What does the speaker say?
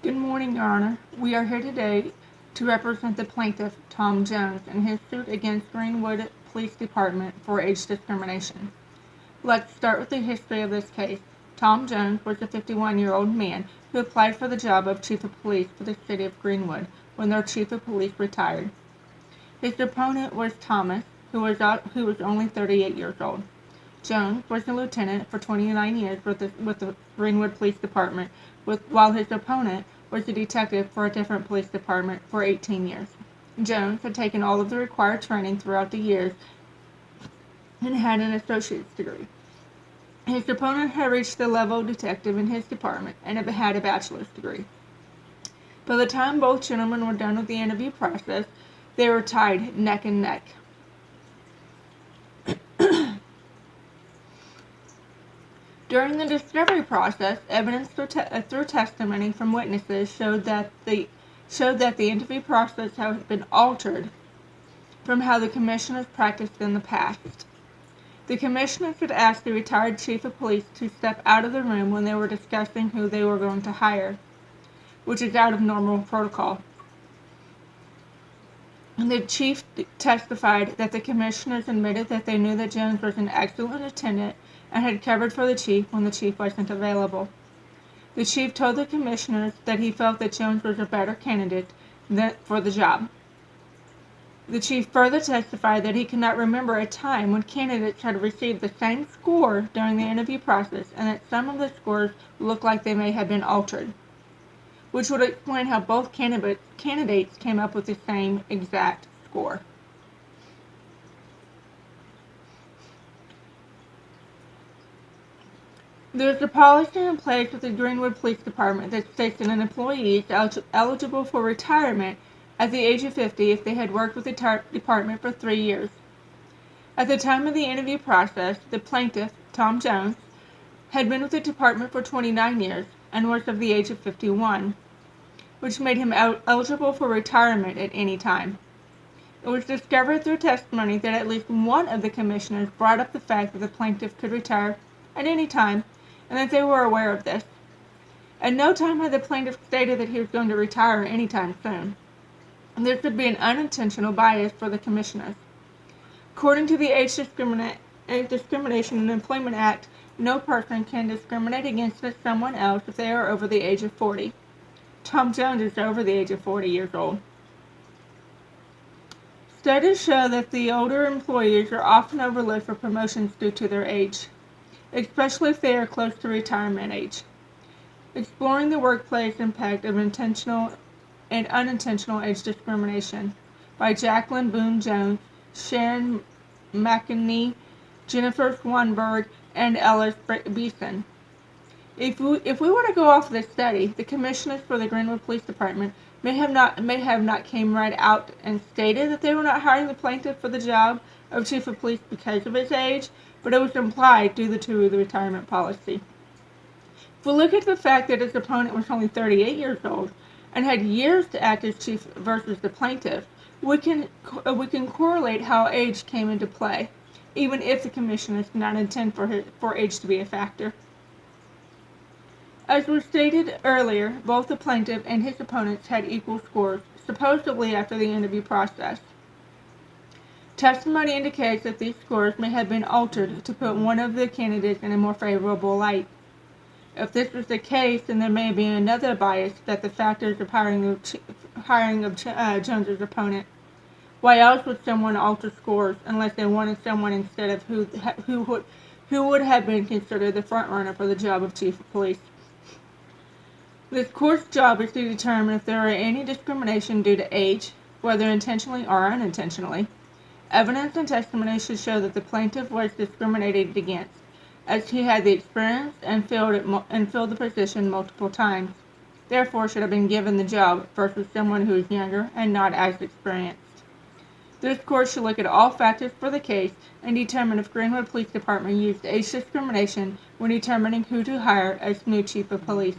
Good morning, Your Honor. We are here today to represent the plaintiff, Tom Jones, in his suit against Greenwood Police Department for age discrimination. Let's start with the history of this case. Tom Jones was a 51-year-old man who applied for the job of Chief of Police for the city of Greenwood when their Chief of Police retired. His opponent was Thomas, who was only 38 years old. Jones was a lieutenant for 29 years with the Greenwood Police Department, while his opponent was a detective for a different police department for 18 years. Jones had taken all of the required training throughout the years and had an associate's degree. His opponent had reached the level of detective in his department and had a bachelor's degree. By the time both gentlemen were done with the interview process, they were tied neck and neck. During the discovery process, evidence through testimony from witnesses showed that the interview process had been altered from how the commissioners practiced in the past. The commissioners had asked the retired chief of police to step out of the room when they were discussing who they were going to hire, which is out of normal protocol. And the chief testified that the commissioners admitted that they knew that Jones was an excellent attendant and had covered for the chief when the chief wasn't available. The chief told the commissioners that he felt that Jones was a better candidate for the job. The chief further testified that he could not remember a time when candidates had received the same score during the interview process and that some of the scores looked like they may have been altered, which would explain how both candidates came up with the same exact score. There is a policy in place with the Greenwood Police Department that states that an employee is eligible for retirement at the age of 50 if they had worked with the department for 3 years. At the time of the interview process, the plaintiff, Tom Jones, had been with the department for 29 years and was of the age of 51, which made him eligible for retirement at any time. It was discovered through testimony that at least one of the commissioners brought up the fact that the plaintiff could retire at any time and that they were aware of this. At no time had the plaintiff stated that he was going to retire anytime soon. There could be an unintentional bias for the commissioners. According to the Age Discrimination and Employment Act, no person can discriminate against someone else if they are over the age of 40. Tom Jones is over the age of 40 years old. Studies show that the older employees are often overlooked for promotions due to their age, especially if they are close to retirement age. Exploring the workplace impact of intentional and unintentional age discrimination by Jacqueline Boone Jones, Sharon McInerney, Jennifer Swanberg, and Ellis Beeson. If we were to go off of this study, the commissioners for the Greenwood Police Department may have not came right out and stated that they were not hiring the plaintiff for the job of chief of police because of his age, but it was implied due to the retirement policy. If we look at the fact that his opponent was only 38 years old and had years to act as chief versus the plaintiff, we can correlate how age came into play, even if the commissioners did not intend for age to be a factor. As was stated earlier, both the plaintiff and his opponents had equal scores, supposedly after the interview process. Testimony indicates that these scores may have been altered to put one of the candidates in a more favorable light. If this was the case, then there may be another bias that the factors of hiring of Jones's opponent. Why else would someone alter scores unless they wanted someone instead of who would have been considered the front runner for the job of chief of police? This court's job is to determine if there are any discrimination due to age, whether intentionally or unintentionally. Evidence and testimony should show that the plaintiff was discriminated against, as he had the experience and filled the position multiple times, therefore should have been given the job versus someone who is younger and not as experienced. This court should look at all factors for the case and determine if Greenwood Police Department used age discrimination when determining who to hire as new chief of police.